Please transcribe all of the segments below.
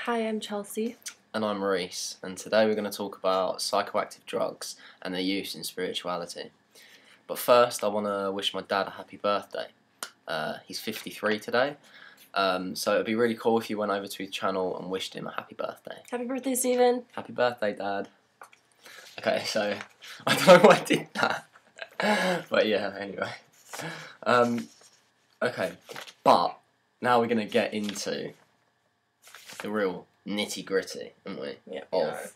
Hi, I'm Chelsea. And I'm Reece, and today we're going to talk about psychoactive drugs and their use in spirituality. But first, I want to wish my dad a happy birthday. He's 53 today, so it'd be really cool if you went over to his channel and wished him a happy birthday. Happy birthday, Stephen. Happy birthday, Dad. Okay, so I don't know why I did that, but yeah, anyway. Okay, but now we're going to get into the real nitty-gritty, aren't we? Yeah, of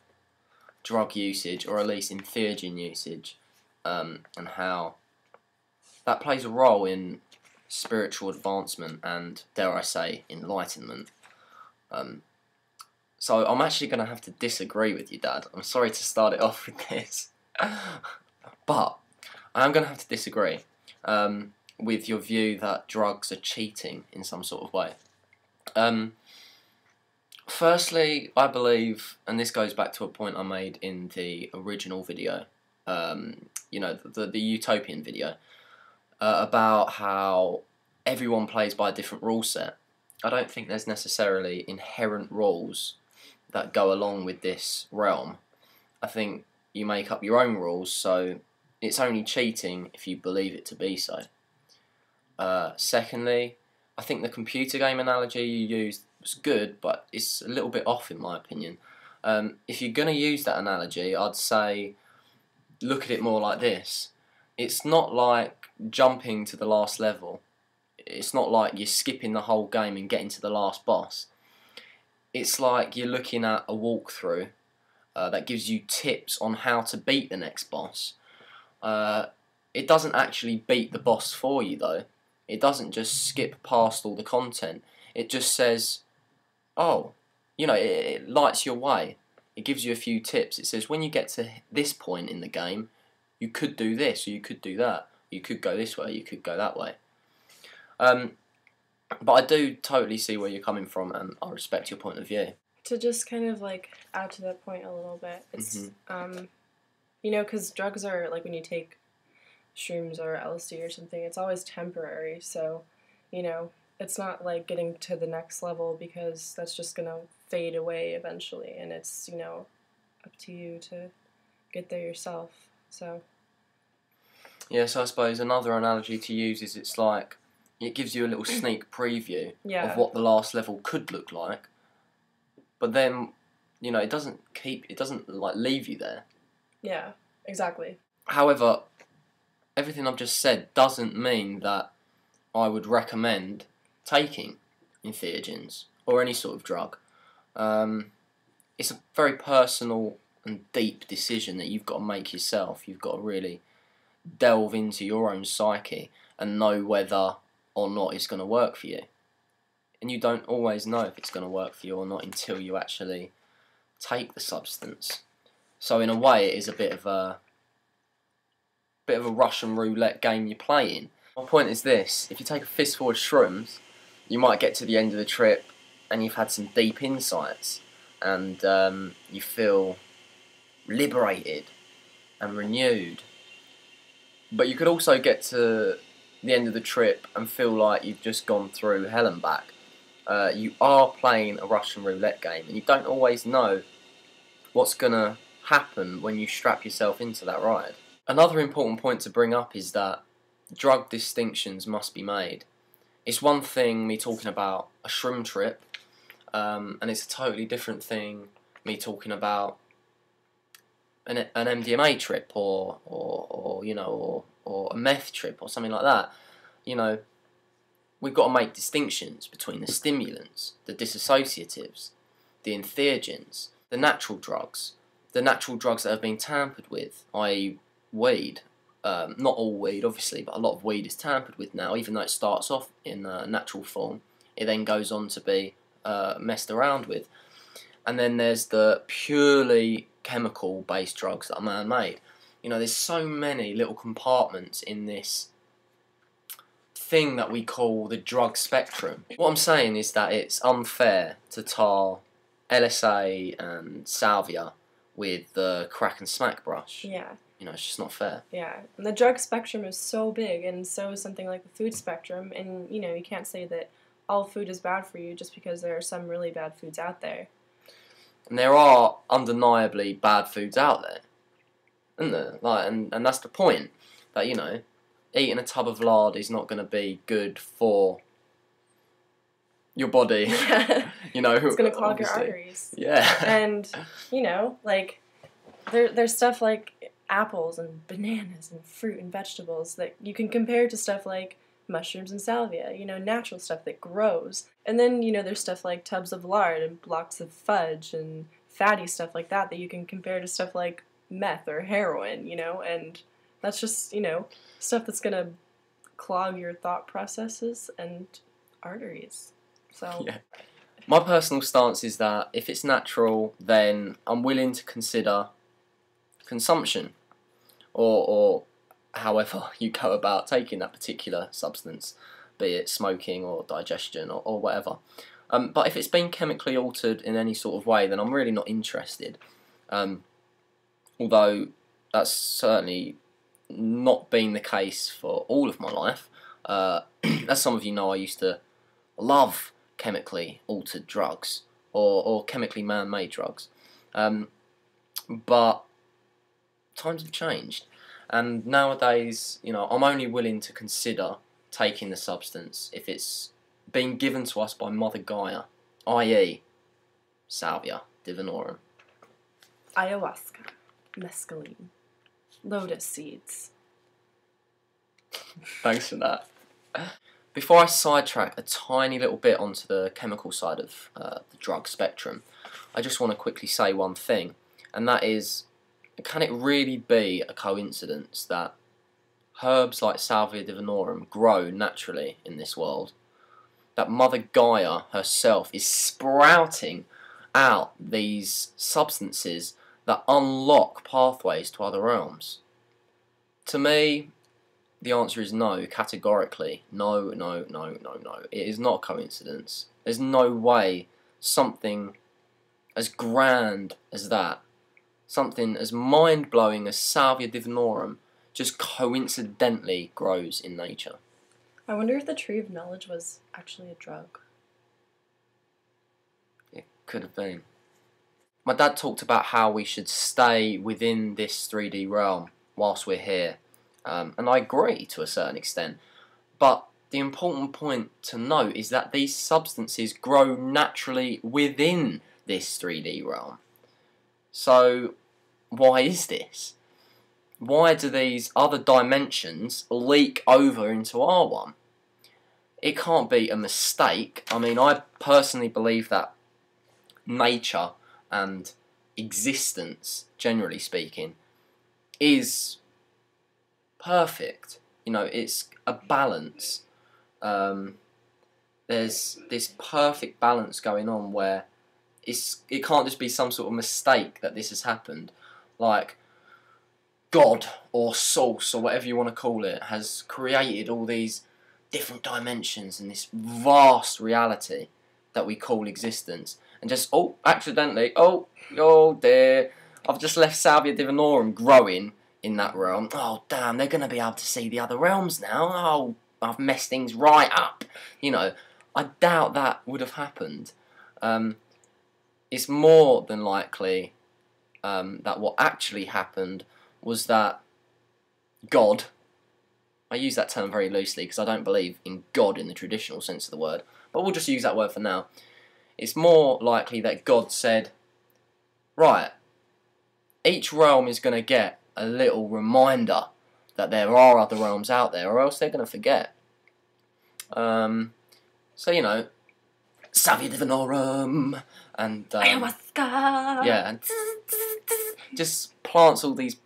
drug usage, or at least entheogen usage, and how that plays a role in spiritual advancement and, dare I say, enlightenment. So I'm actually going to have to disagree with you, Dad. I'm sorry to start it off with this, but I'm going to have to disagree with your view that drugs are cheating in some sort of way. Firstly, I believe, and this goes back to a point I made in the original video, the Utopian video, about how everyone plays by a different rule set. I don't think there's necessarily inherent rules that go along with this realm. I think you make up your own rules, so it's only cheating if you believe it to be so. Secondly, I think the computer game analogy you used was good, but it's a little bit off in my opinion. If you're going to use that analogy, I'd say look at it more like this. It's not like jumping to the last level. It's not like you're skipping the whole game and getting to the last boss. It's like you're looking at a walkthrough that gives you tips on how to beat the next boss. It doesn't actually beat the boss for you though. It doesn't just skip past all the content. It just says, oh, it lights your way. It gives you a few tips. It says when you get to this point in the game, you could do this, or you could do that. You could go this way, you could go that way. But I do totally see where you're coming from, and I respect your point of view. To just kind of add to that point a little bit, it's because drugs are like when you take shrooms or LSD or something, it's always temporary. So, it's not like getting to the next level because that's just gonna fade away eventually, and it's up to you to get there yourself. So. Yeah, so I suppose another analogy to use is it's like it gives you a little sneak preview of what the last level could look like, but then it doesn't leave you there. Yeah, exactly. However, everything I've just said doesn't mean that I would recommend taking entheogens or any sort of drug. It's a very personal and deep decision that you've got to make yourself. You've got to really delve into your own psyche and know whether or not it's going to work for you. And you don't always know if it's going to work for you or not until you actually take the substance. So in a way, it is a bit of a Russian roulette game you're playing. My point is this: if you take a fistful of shrooms, you might get to the end of the trip and you've had some deep insights, and you feel liberated and renewed. But you could also get to the end of the trip and feel like you've just gone through hell and back. You are playing a Russian roulette game, and you don't always know what's going to happen when you strap yourself into that ride. Another important point to bring up is that drug distinctions must be made. It's one thing me talking about a shroom trip, and it's a totally different thing me talking about an MDMA trip or a meth trip or something like that. We've got to make distinctions between the stimulants, the dissociatives, the entheogens, the natural drugs that have been tampered with, i.e. weed. Not all weed, obviously, but a lot of weed is tampered with now, even though it starts off in natural form. It then goes on to be messed around with. And then there's the purely chemical-based drugs that are man-made. There's so many little compartments in this thing that we call the drug spectrum. What I'm saying is that it's unfair to tar LSA and salvia with the crack and smack brush. Yeah. It's just not fair. Yeah, and the drug spectrum is so big, and so is something like the food spectrum, and you can't say that all food is bad for you just because there are some really bad foods out there. And there are undeniably bad foods out there, isn't there? Like, and that's the point, that, you know, eating a tub of lard is not going to be good for your body. Yeah. You know, it's going to clog obviously. your arteries. Yeah. And, you know, like, there's stuff like apples and bananas and fruit and vegetables that you can compare to stuff like mushrooms and salvia, you know, natural stuff that grows. And then, you know, there's stuff like tubs of lard and blocks of fudge and fatty stuff like that that you can compare to stuff like meth or heroin, you know, and that's just, you know, stuff that's going to clog your thought processes and arteries. So Yeah. My personal stance is that if it's natural, then I'm willing to consider consumption, or however you go about taking that particular substance, be it smoking or digestion or whatever. But if it's been chemically altered in any sort of way, then I'm really not interested. Although that's certainly not been the case for all of my life. As some of you know, I used to love chemically altered drugs or chemically man-made drugs. But times have changed, and nowadays, you know, I'm only willing to consider taking the substance if it's been given to us by Mother Gaia, i.e. Salvia divinorum. ayahuasca, mescaline, lotus seeds. Thanks for that. Before I sidetrack a tiny little bit onto the chemical side of the drug spectrum, I just want to quickly say one thing, and that is, can it really be a coincidence that herbs like Salvia divinorum grow naturally in this world? That Mother Gaia herself is sprouting out these substances that unlock pathways to other realms? To me, the answer is no, categorically. No. It is not a coincidence. There's no way something as grand as that, something as mind-blowing as Salvia divinorum, just coincidentally grows in nature. I wonder if the tree of knowledge was actually a drug. It could have been. My dad talked about how we should stay within this 3D realm whilst we're here. And I agree to a certain extent. But the important point to note is that these substances grow naturally within this 3D realm. So, why is this? Why do these other dimensions leak over into our one? It can't be a mistake. I mean, I personally believe that nature and existence, generally speaking, is perfect. You know, it's a balance. There's this perfect balance going on where it can't just be some sort of mistake that this has happened. Like, God or source or whatever you want to call it has created all these different dimensions and this vast reality that we call existence, and just, accidentally, oh dear, I've just left Salvia divinorum growing in that realm. Oh damn, they're going to be able to see the other realms now. Oh, I've messed things right up. You know, I doubt that would have happened. It's more than likely that what actually happened was that God, I use that term very loosely because I don't believe in God in the traditional sense of the word, but we'll just use that word for now. It's more likely that God said, right, each realm is going to get a little reminder that there are other realms out there, or else they're going to forget. So, you know, Salvia divinorum, and ayahuasca. Yeah, and just plants all these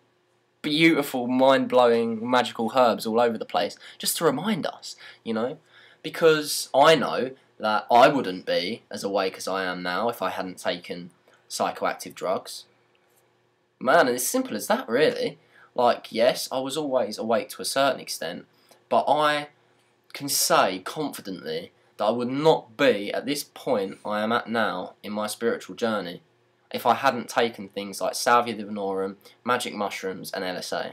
beautiful, mind-blowing, magical herbs all over the place, just to remind us, you know, because I know that I wouldn't be as awake as I am now if I hadn't taken psychoactive drugs. Man, and it's simple as that, really. Like, yes, I was always awake to a certain extent, but I can say confidently that I would not be at this point I am at now in my spiritual journey if I hadn't taken things like Salvia divinorum, magic mushrooms, and LSA.